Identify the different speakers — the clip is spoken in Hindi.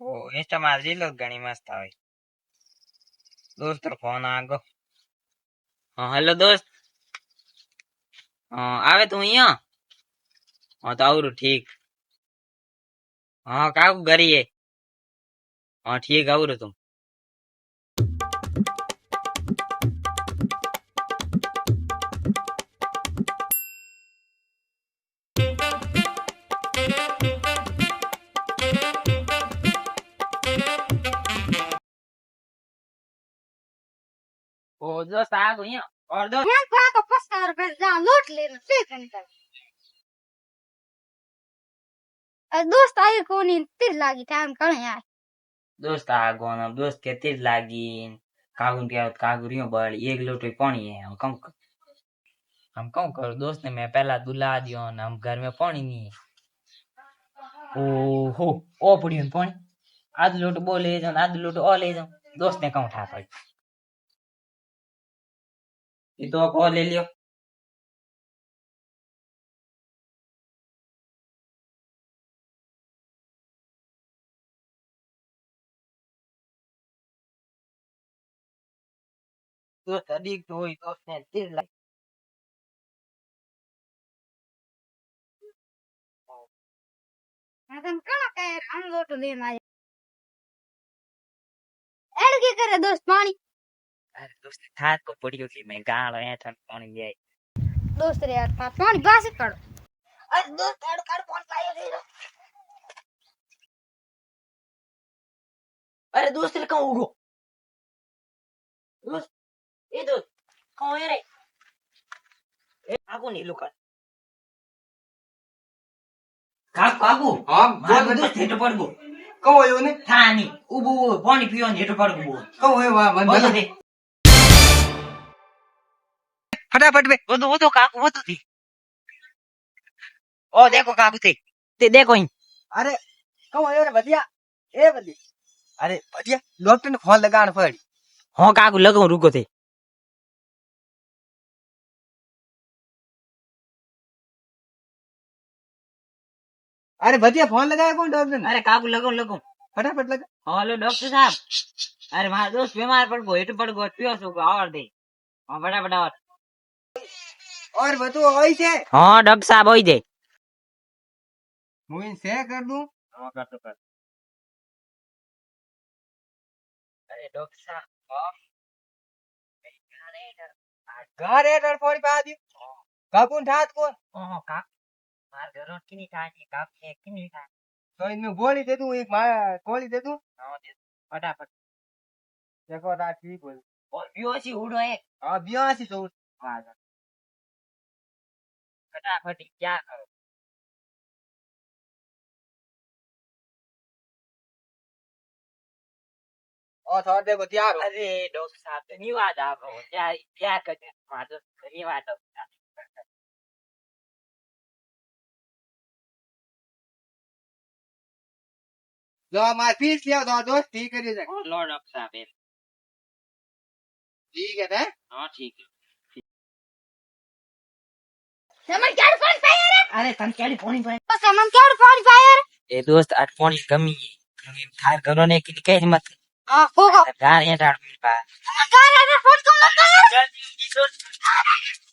Speaker 1: ओ इंस्टा માં રીલો ઘણી મસ્ત આવે દોસ્ત ફોન આગો હા હેલો દોસ્ત આવે તું અહીંયા હા તો આવરું ઠીક હા કાકુ કરીએ હા ઠીક આવરું તું ओ दोस्त आ गई हैं और दोस्त
Speaker 2: मैं खा तो पस्कार कर जा लूट लेना फिर कर दोस्त आए कोनी तिर लागी टाइम कर यार
Speaker 1: दोस्त आ गो ना दोस्त के तीर लागी कागुन के कागुरियों बड़ एक लोटे पानी है हम कौन करो दोस्त ने मैं पहला दुला दियो ना हम घर में पानी नहीं है ओ हो ओ पड़ी पानी आध लोटो बो ले जाओ आध लोटो ओ ले जाओ दोस्त ने कौन उठा पाई ये तो आप और ले लियो दोस्त अधिक तो हुई दोस्त ने तीर लागी
Speaker 2: मैं कना कर हम लूट लेना एड के करे दोस्त पानी
Speaker 1: अरे दोस्त था को पड़ियो कि मैं गाल है ठन पानी जाए
Speaker 2: दोस्त रे यार पानी बास कर अरे दोस्त एड कर फोन पायो दे
Speaker 1: अरे दोस्त ने कौन उगो दोस्त ये दोस्त कौन है रे ए आगो नहीं लुका काकू
Speaker 3: हाँ
Speaker 1: मारो दोस्त हेठो पड़गो
Speaker 3: कहो यो ने
Speaker 1: थानी उबो पानी पियो ने हेठो पड़गो बो
Speaker 3: कहो हे वा
Speaker 1: वो तो दे
Speaker 3: फटाफट बे
Speaker 1: वो तो काकू वो तो थी ओ देखो काकू ते देखो ही
Speaker 3: अरे कहो यो ने बढ़िया ए बढ़िया अरे बढ़िया डॉक्टर ने फोन लगाण पड़ी
Speaker 1: हां काकू लगाऊ रुको थे
Speaker 3: अरे बढ़िया फोन लगाया कौन डॉक्टर ने
Speaker 1: अरे काकू लगाऊ
Speaker 3: फटाफट लगा
Speaker 1: हेलो डॉक्टर साहब अरे मारा दोस्त बीमार पड़ गयो हेठो पड़ गयो पियो सो और दे हां फटाफट
Speaker 3: और बतो होई छे
Speaker 1: हां डॉक्टर साहब होई दे
Speaker 3: मुइन से कर दूं
Speaker 1: हां कर तो कर अरे डॉक्टर साहब हां
Speaker 3: घर एडर फोड़ी पा दी काकुन ठात को
Speaker 1: हां का मार घर किनी ठानी का किनी ठानी
Speaker 3: तो इनमें गोली दे दूं एक गोली दे दूं
Speaker 1: हां दे फटाफट
Speaker 3: देखो रा ठीक हो
Speaker 1: और बियोसी उड़ो है
Speaker 3: हां 82 तो
Speaker 1: हां फटाफट क्या करो
Speaker 3: और थोड़ा देखो तैयार हो
Speaker 1: अरे डॉक्टर साहब धन्यवाद आप क्या करते मारो धन्यवाद डॉक्टर
Speaker 3: जो हमारे फीस लिया तो दोस्त ठीक कर दे
Speaker 1: साहब लो डॉक्टर साहब
Speaker 3: ठीक है ना
Speaker 1: हां ठीक है
Speaker 2: समन क्या फोन फायर
Speaker 1: अरे तन क्या फोन पे
Speaker 2: तो समन क्या फोन फायर
Speaker 1: ए दोस्त आज फोन कमी थार करो ने कि कह मत
Speaker 2: हां होगा
Speaker 1: गार ये डाड़ पा
Speaker 2: गाना फोन कम लगा
Speaker 1: जल्दी सोच